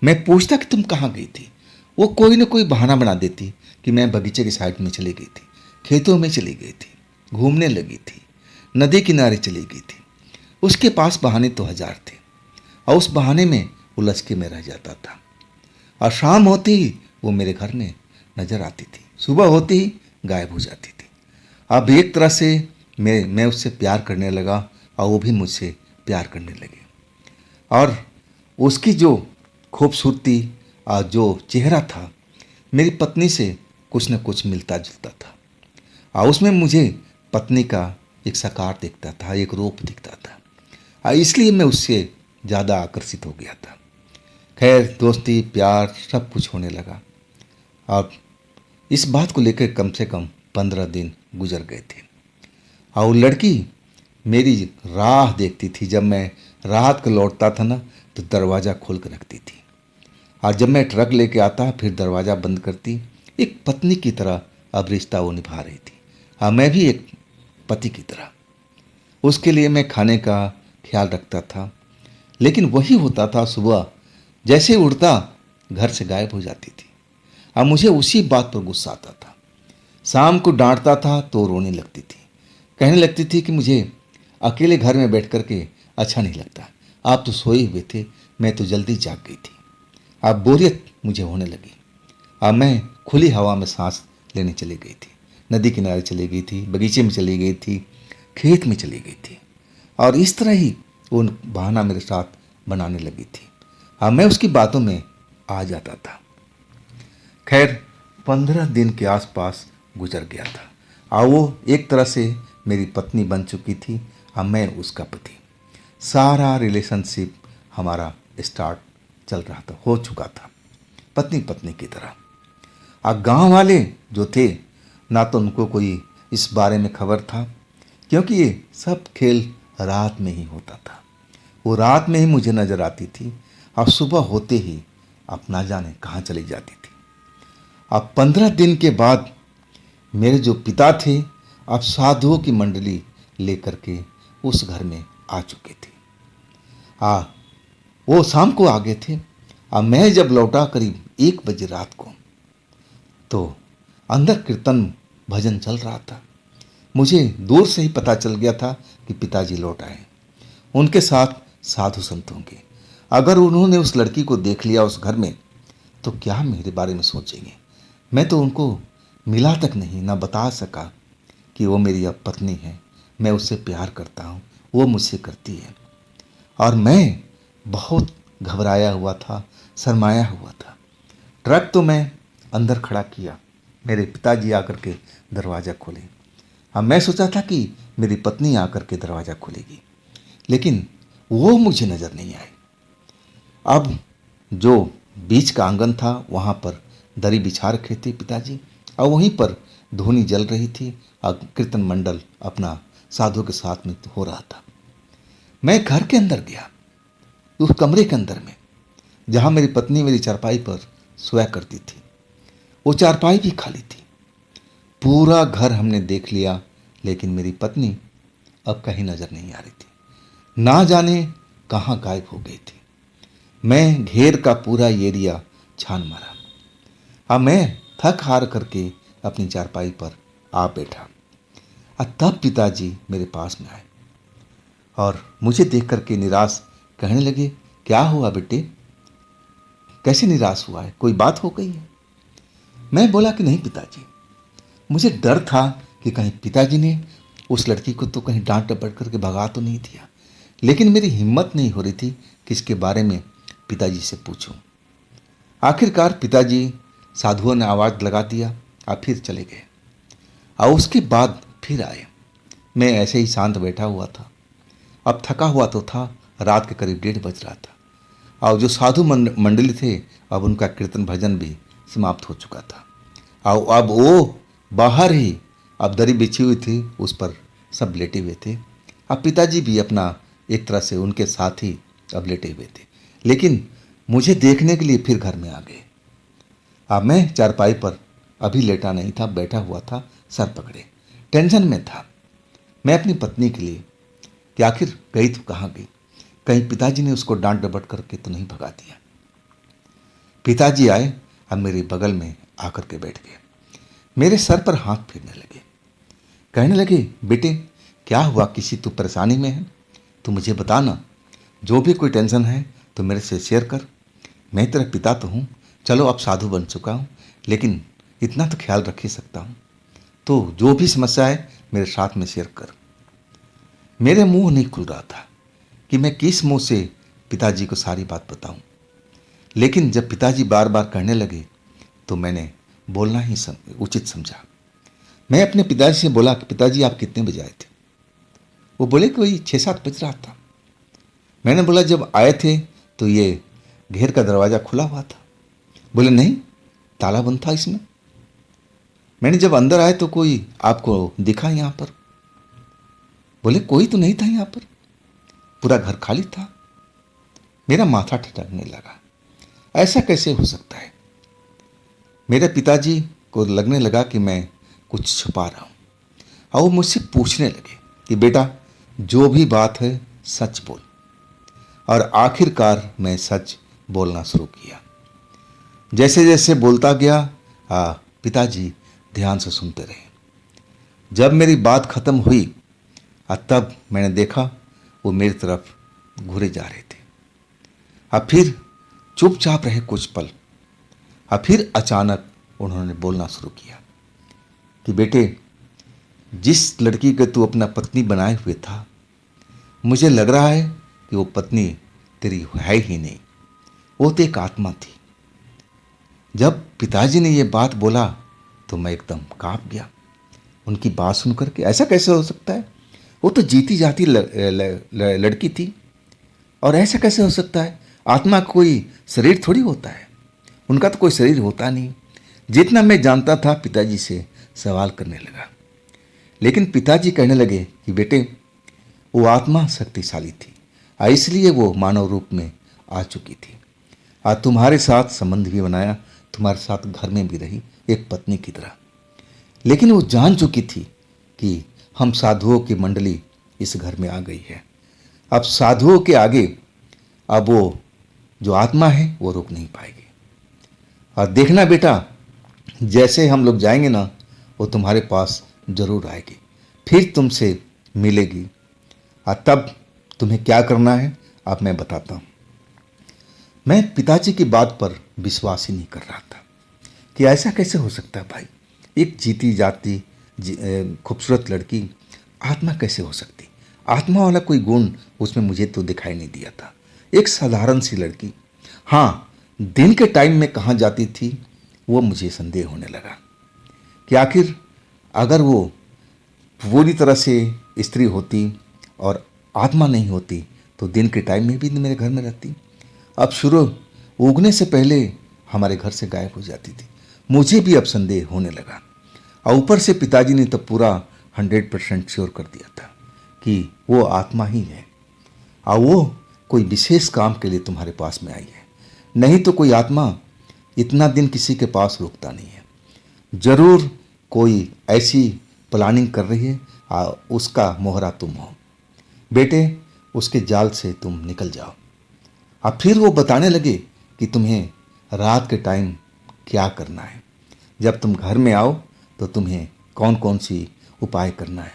Speaker 1: मैं पूछता कि तुम कहाँ गई थी, वो कोई ना कोई बहाना बना देती कि मैं बगीचे के साइड में चली गई थी, खेतों में चली गई थी, घूमने लगी थी, नदी किनारे चली गई थी। उसके पास बहाने तो हजार थे और उस बहाने में उलझ के मैं रह जाता था। और शाम होते ही वो मेरे घर में नजर आती थी, सुबह होते ही गायब हो जाती थी। अब एक तरह से मैं उससे प्यार करने लगा और वो भी मुझसे प्यार करने लगे। और उसकी जो खूबसूरती और जो चेहरा था मेरी पत्नी से कुछ न कुछ मिलता जुलता था। और उसमें मुझे पत्नी का एक साकार दिखता था, एक रूप दिखता था, और इसलिए मैं उससे ज़्यादा आकर्षित हो गया था। खैर दोस्ती प्यार सब कुछ होने लगा। और इस बात को लेकर कम से कम 15 दिन गुजर गए थे। और वो लड़की मेरी राह देखती थी। जब मैं रात को लौटता था ना, तो दरवाज़ा खोल कर रखती थी, और जब मैं ट्रक लेके आता फिर दरवाज़ा बंद करती। एक पत्नी की तरह अब रिश्ता वो निभा रही थी, और मैं भी एक पति की तरह। उसके लिए मैं खाने का ख्याल रखता था, लेकिन वही होता था, सुबह जैसे उठता घर से गायब हो जाती थी। अब मुझे उसी बात पर गुस्सा आता था। शाम को डांटता था तो रोने लगती थी, कहने लगती थी कि मुझे अकेले घर में बैठ कर के अच्छा नहीं लगता, आप तो सोए हुए थे, मैं तो जल्दी जाग गई थी। अब बोरियत मुझे होने लगी। अब मैं खुली हवा में सांस लेने चली गई थी, नदी किनारे चली गई थी, बगीचे में चली गई थी, खेत में चली गई थी। और इस तरह ही वो बहाना मेरे साथ बनाने लगी थी। अब मैं उसकी बातों में आ जाता था। खैर 15 दिन के आसपास गुजर गया था, और वो एक तरह से मेरी पत्नी बन चुकी थी, और मैं उसका पति। सारा रिलेशनशिप हमारा स्टार्ट चल रहा था, हो चुका था, पत्नी पत्नी की तरह। और गांव वाले जो थे ना, तो उनको कोई इस बारे में खबर था, क्योंकि ये सब खेल रात में ही होता था। वो रात में ही मुझे नजर आती थी, और सुबह होते ही अब ना जाने कहाँ चली जाती थी। अब 15 दिन के बाद मेरे जो पिता थे अब साधुओं की मंडली लेकर के उस घर में आ चुके थे। वो शाम को आ गए थे। अब मैं जब लौटा करीब 1 बजे रात को, तो अंदर कीर्तन भजन चल रहा था। मुझे दूर से ही पता चल गया था कि पिताजी लौट आए, उनके साथ साधु संत होंगे। अगर उन्होंने उस लड़की को देख लिया उस घर में, तो क्या मेरे बारे में सोचेंगे। मैं तो उनको मिला तक नहीं, ना बता सका कि वो मेरी अब पत्नी है, मैं उससे प्यार करता हूँ, वो मुझसे करती है। और मैं बहुत घबराया हुआ था, शर्माया हुआ था। ट्रक तो मैं अंदर खड़ा किया, मेरे पिताजी आकर के दरवाज़ा खोले। अब मैं सोचा था कि मेरी पत्नी आकर के दरवाज़ा खोलेगी, लेकिन वो मुझे नज़र नहीं आई। अब जो बीच का आंगन था वहाँ पर दरी बिछा रखे थे पिताजी, और वहीं पर धूनी जल रही थी, और कीर्तन मंडल अपना साधु के साथ में हो रहा था। मैं घर के अंदर गया, उस कमरे के अंदर में जहाँ मेरी पत्नी मेरी चारपाई पर सोया करती थी। वो चारपाई भी खाली थी। पूरा घर हमने देख लिया, लेकिन मेरी पत्नी अब कहीं नजर नहीं आ रही थी, ना जाने कहाँ गायब हो गई थी। मैं घेर का पूरा एरिया छान मारा। अब मैं थक हार करके अपनी चारपाई पर आ बैठा, और तब पिताजी मेरे पास में आए और मुझे देख करके निराश कहने लगे, क्या हुआ बेटे, कैसे निराश हुआ है, कोई बात हो गई है? मैं बोला कि नहीं पिताजी, मुझे डर था कि कहीं पिताजी ने उस लड़की को तो कहीं डांट डपट करके भगा तो नहीं दिया, लेकिन मेरी हिम्मत नहीं हो रही थी कि इसके बारे में पिताजी से पूछूं। आखिरकार पिताजी साधुओं ने आवाज़ लगा दिया और फिर चले गए, और उसके बाद फिर आए। मैं ऐसे ही शांत बैठा हुआ था। अब थका हुआ तो था, रात के करीब 1:30 बज रहा था, और जो साधु मंडली थे अब उनका कीर्तन भजन भी समाप्त हो चुका था। और अब वो बाहर ही अब दरी बिछी हुई थी, उस पर सब लेटे हुए थे, अब पिताजी भी अपना एक तरह से उनके साथ ही अब लेटे हुए थे, लेकिन मुझे देखने के लिए फिर घर में आ गए। अब मैं चारपाई पर अभी लेटा नहीं था, बैठा हुआ था सर पकड़े, टेंशन में था मैं अपनी पत्नी के लिए कि आखिर गई तो कहाँ गई, कहीं पिताजी ने उसको डांट डपट करके तो नहीं भगा दिया। पिताजी आए, अब मेरे बगल में आकर के बैठ गए, मेरे सर पर हाथ फेरने लगे, कहने लगे, बेटे क्या हुआ, किसी तू परेशानी में है तो मुझे बता ना, जो भी कोई टेंशन है तो मेरे से शेयर कर, मैं तेरा पिता तो हूँ, चलो अब साधु बन चुका हूँ, लेकिन इतना तो ख्याल रख ही सकता हूँ, तो जो भी समस्या है मेरे साथ में शेयर कर। मेरे मुंह नहीं खुल रहा था कि मैं किस मुंह से पिताजी को सारी बात बताऊं, लेकिन जब पिताजी बार बार कहने लगे तो मैंने बोलना ही उचित समझा। मैं अपने पिताजी से बोला कि पिताजी आप कितने बजे आए थे? वो बोले कि वही 6-7 बज रहा था। मैंने बोला जब आए थे तो ये घेर का दरवाज़ा खुला हुआ था। बोले नहीं, ताला बंद था इसमें। मैंने जब अंदर आए तो कोई आपको दिखा यहाँ पर? बोले कोई तो नहीं था यहाँ पर, पूरा घर खाली था। मेरा माथा ठिठकने लगा, ऐसा कैसे हो सकता है? मेरे पिताजी को लगने लगा कि मैं कुछ छुपा रहा हूँ, और वो मुझसे पूछने लगे कि बेटा जो भी बात है सच बोल। और आखिरकार मैं सच बोलना शुरू किया। जैसे जैसे बोलता गया पिताजी ध्यान से सुनते रहे। जब मेरी बात खत्म हुई तब मैंने देखा वो मेरी तरफ घूरे जा रहे थे। अब फिर चुपचाप रहे कुछ पल, अब फिर अचानक उन्होंने बोलना शुरू किया कि बेटे जिस लड़की को तू अपना पत्नी बनाए हुए था, मुझे लग रहा है कि वो पत्नी तेरी है ही नहीं, वो तो एक आत्मा थी। जब पिताजी ने ये बात बोला तो मैं एकदम कांप गया उनकी बात सुनकर के। ऐसा कैसे हो सकता है? वो तो जीती जाती लड़की थी, और ऐसा कैसे हो सकता है? आत्मा का कोई शरीर थोड़ी होता है, उनका तो कोई शरीर होता नहीं। जितना मैं जानता था पिताजी से सवाल करने लगा, लेकिन पिताजी कहने लगे कि बेटे वो आत्मा शक्तिशाली थी, इसलिए वो मानव रूप में आ चुकी थी, आज तुम्हारे साथ संबंध भी बनाया, तुम्हारे साथ घर में भी रही एक पत्नी की तरह। लेकिन वो जान चुकी थी कि हम साधुओं की मंडली इस घर में आ गई है। अब साधुओं के आगे अब वो जो आत्मा है वो रुक नहीं पाएगी। और देखना बेटा, जैसे हम लोग जाएंगे ना, वो तुम्हारे पास जरूर आएगी, फिर तुमसे मिलेगी, और तब तुम्हें क्या करना है अब मैं बताता हूँ। मैं पिताजी की बात पर विश्वास ही नहीं कर रहा था कि ऐसा कैसे हो सकता है भाई, एक जीती जाती खूबसूरत लड़की आत्मा कैसे हो सकती? आत्मा वाला कोई गुण उसमें मुझे तो दिखाई नहीं दिया था। एक साधारण सी लड़की, हाँ दिन के टाइम में कहाँ जाती थी वो मुझे संदेह होने लगा कि आखिर अगर वो पूरी तरह से स्त्री होती और आत्मा नहीं होती तो दिन के टाइम में भी मेरे घर में रहती। अब सूरज उगने से पहले हमारे घर से गायब हो जाती थी। मुझे भी अब संदेह होने लगा, और ऊपर से पिताजी ने तो पूरा 100% श्योर कर दिया था कि वो आत्मा ही है, और वो कोई विशेष काम के लिए तुम्हारे पास में आई है। नहीं तो कोई आत्मा इतना दिन किसी के पास रुकता नहीं है, जरूर कोई ऐसी प्लानिंग कर रही है, और उसका मोहरा तुम हो। बेटे उसके जाल से तुम निकल जाओ। अब फिर वो बताने लगे कि तुम्हें रात के टाइम क्या करना है, जब तुम घर में आओ तो तुम्हें कौन कौन सी उपाय करना है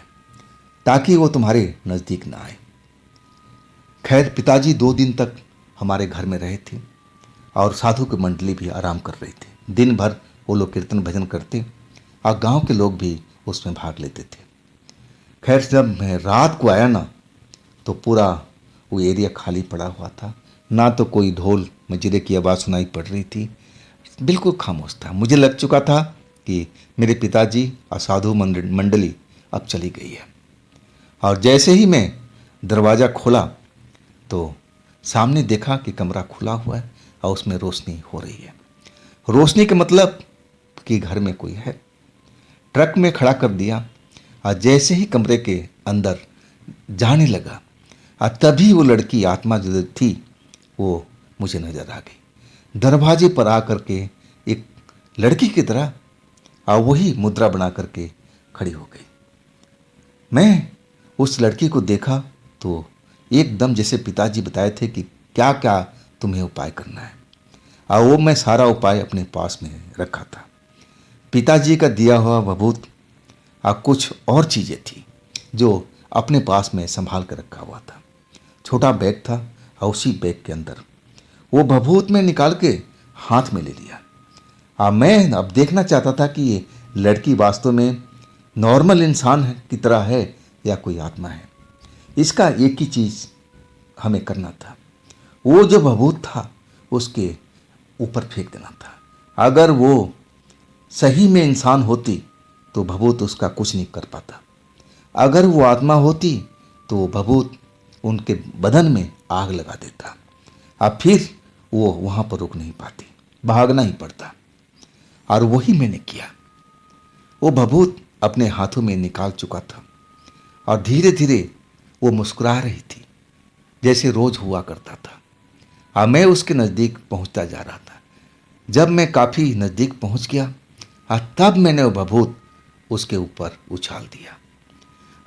Speaker 1: ताकि वो तुम्हारे नज़दीक ना आए। खैर पिताजी 2 दिन तक हमारे घर में रहे थे, और साधु की मंडली भी आराम कर रही थी। दिन भर वो लोग कीर्तन भजन करते, और गांव के लोग भी उसमें भाग लेते थे। खैर जब मैं रात को आया ना, तो पूरा वो एरिया खाली पड़ा हुआ था, ना तो कोई ढोल मजीरे की आवाज़ सुनाई पड़ रही थी, बिल्कुल खामोश था। मुझे लग चुका था कि मेरे पिताजी और साधु मंडली अब चली गई है। और जैसे ही मैं दरवाज़ा खोला तो सामने देखा कि कमरा खुला हुआ है और उसमें रोशनी हो रही है। रोशनी का मतलब कि घर में कोई है। ट्रक में खड़ा कर दिया, और जैसे ही कमरे के अंदर जाने लगा। और तभी वो लड़की आत्मा जो थी वो मुझे नजर आ गई। दरवाजे पर आकर के एक लड़की की तरह वही मुद्रा बना करके खड़ी हो गई। मैं उस लड़की को देखा तो एकदम जैसे पिताजी बताए थे कि क्या क्या तुम्हें उपाय करना है, और वो मैं सारा उपाय अपने पास में रखा था। पिताजी का दिया हुआ भभूत कुछ और चीज़ें थी जो अपने पास में संभाल कर रखा हुआ था। छोटा बैग था और उसी बैग के अंदर वो भभूत में निकाल के हाथ में ले लिया। मैं अब देखना चाहता था कि ये लड़की वास्तव में नॉर्मल इंसान की तरह है या कोई आत्मा है। इसका एक ही चीज़ हमें करना था, वो जो भभूत था उसके ऊपर फेंक देना था। अगर वो सही में इंसान होती तो भभूत उसका कुछ नहीं कर पाता। अगर वो आत्मा होती तो भभूत उनके बदन में आग लगा देता। अब फिर वो वहाँ पर रुक नहीं पाती, भागना ही पड़ता। और वही मैंने किया। वो भभूत अपने हाथों में निकाल चुका था और धीरे धीरे वो मुस्कुरा रही थी जैसे रोज हुआ करता था। और मैं उसके नज़दीक पहुंचता जा रहा था। जब मैं काफ़ी नज़दीक पहुंच गया तब मैंने वो भभूत उसके ऊपर उछाल दिया।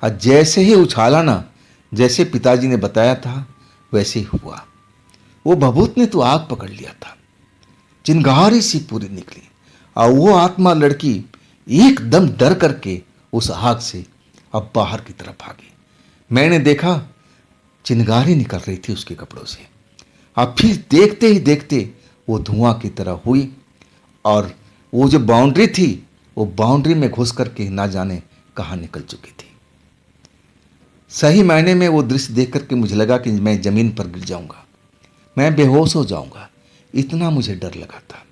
Speaker 1: और जैसे ही उछाला ना, जैसे पिताजी ने बताया था वैसे ही हुआ। वो भभूत ने तो आग पकड़ लिया था, चिंगारी सी पूरी निकली। और वो आत्मा लड़की एकदम डर करके उस आग से अब बाहर की तरफ भागी। मैंने देखा चिंगारी निकल रही थी उसके कपड़ों से। अब फिर देखते ही देखते वो धुआं की तरह हुई और वो जो बाउंड्री थी वो बाउंड्री में घुस करके ना जाने कहाँ निकल चुकी थी। सही मायने में वो दृश्य देख करके मुझे लगा कि मैं ज़मीन पर गिर जाऊंगा, मैं बेहोश हो जाऊंगा, इतना मुझे डर लगा था।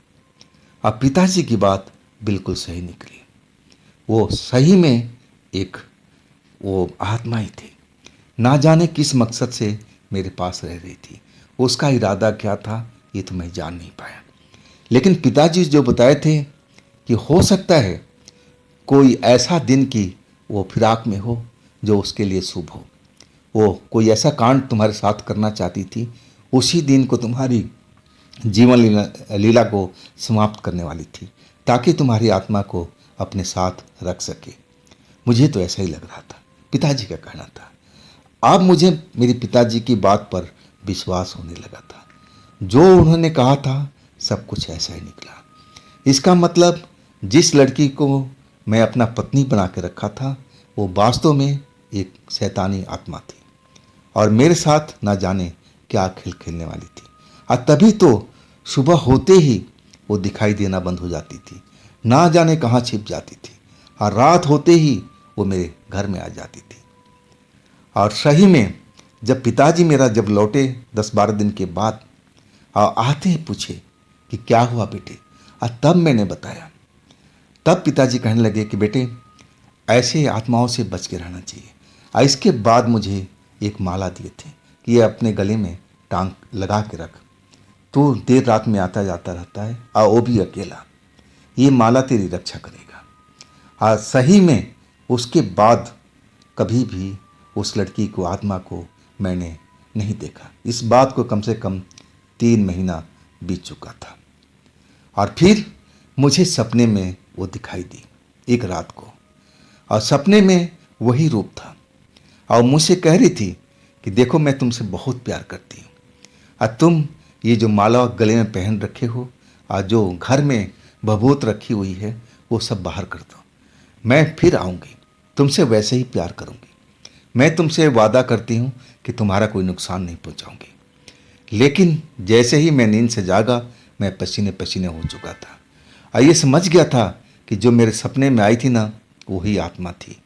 Speaker 1: अब पिताजी की बात बिल्कुल सही निकली। वो सही में एक वो आत्मा ही थी। ना जाने किस मकसद से मेरे पास रह रही थी, उसका इरादा क्या था ये तो मैं जान नहीं पाया। लेकिन पिताजी जो बताए थे कि हो सकता है कोई ऐसा दिन की वो फिराक में हो जो उसके लिए शुभ हो। वो कोई ऐसा कांड तुम्हारे साथ करना चाहती थी, उसी दिन को तुम्हारी जीवन लीला को समाप्त करने वाली थी, ताकि तुम्हारी आत्मा को अपने साथ रख सके। मुझे तो ऐसा ही लग रहा था, पिताजी का कहना था। अब मुझे मेरे पिताजी की बात पर विश्वास होने लगा था। जो उन्होंने कहा था सब कुछ ऐसा ही निकला। इसका मतलब जिस लड़की को मैं अपना पत्नी बना के रखा था वो वास्तव में एक शैतानी आत्मा थी और मेरे साथ ना जाने क्या खेल खेलने वाली थी। और तभी तो सुबह होते ही वो दिखाई देना बंद हो जाती थी, ना जाने कहाँ छिप जाती थी, और रात होते ही वो मेरे घर में आ जाती थी। और सही में जब पिताजी मेरा जब लौटे 10-12 दिन के बाद आते ही पूछे कि क्या हुआ बेटे, और तब मैंने बताया। तब पिताजी कहने लगे कि बेटे ऐसे आत्माओं से बच के रहना चाहिए। और इसके बाद मुझे एक माला दिए थे कि ये अपने गले में टांग लगा के रख, तो देर रात में आता जाता रहता है और वो भी अकेला, ये माला तेरी रक्षा करेगा। और सही में उसके बाद कभी भी उस लड़की को आत्मा को मैंने नहीं देखा। इस बात को कम से कम 3 महीना बीत चुका था। और फिर मुझे सपने में वो दिखाई दी एक रात को, और सपने में वही रूप था और मुझसे कह रही थी कि देखो मैं तुमसे बहुत प्यार करती हूँ, और तुम ये जो माला गले में पहन रखे हो और जो घर में भभूत रखी हुई है वो सब बाहर कर दो, मैं फिर आऊँगी, तुमसे वैसे ही प्यार करूँगी। मैं तुमसे वादा करती हूँ कि तुम्हारा कोई नुकसान नहीं पहुँचाऊँगी। लेकिन जैसे ही मैं नींद से जागा मैं पसीने पसीने हो चुका था और ये समझ गया था कि जो मेरे सपने में आई थी ना वही आत्मा थी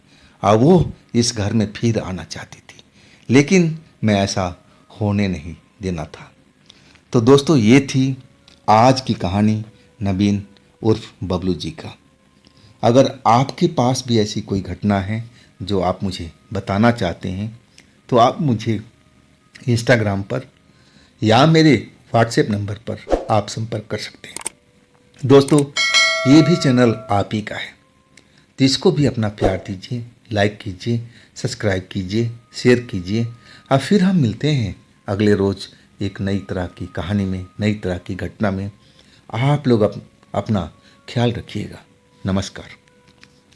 Speaker 1: और वो इस घर में फिर आना चाहती थी, लेकिन मैं ऐसा होने नहीं देना था। तो दोस्तों ये थी आज की कहानी नवीन उर्फ बबलू जी का। अगर आपके पास भी ऐसी कोई घटना है जो आप मुझे बताना चाहते हैं तो आप मुझे इंस्टाग्राम पर या मेरे व्हाट्सएप नंबर पर आप संपर्क कर सकते हैं। दोस्तों ये भी चैनल आप ही का है, तो इसको भी अपना प्यार दीजिए, लाइक कीजिए, सब्सक्राइब कीजिए, शेयर कीजिए। और फिर हम मिलते हैं अगले रोज़ एक नई तरह की कहानी में, नई तरह की घटना में। आप लोग अपना ख्याल रखिएगा। नमस्कार।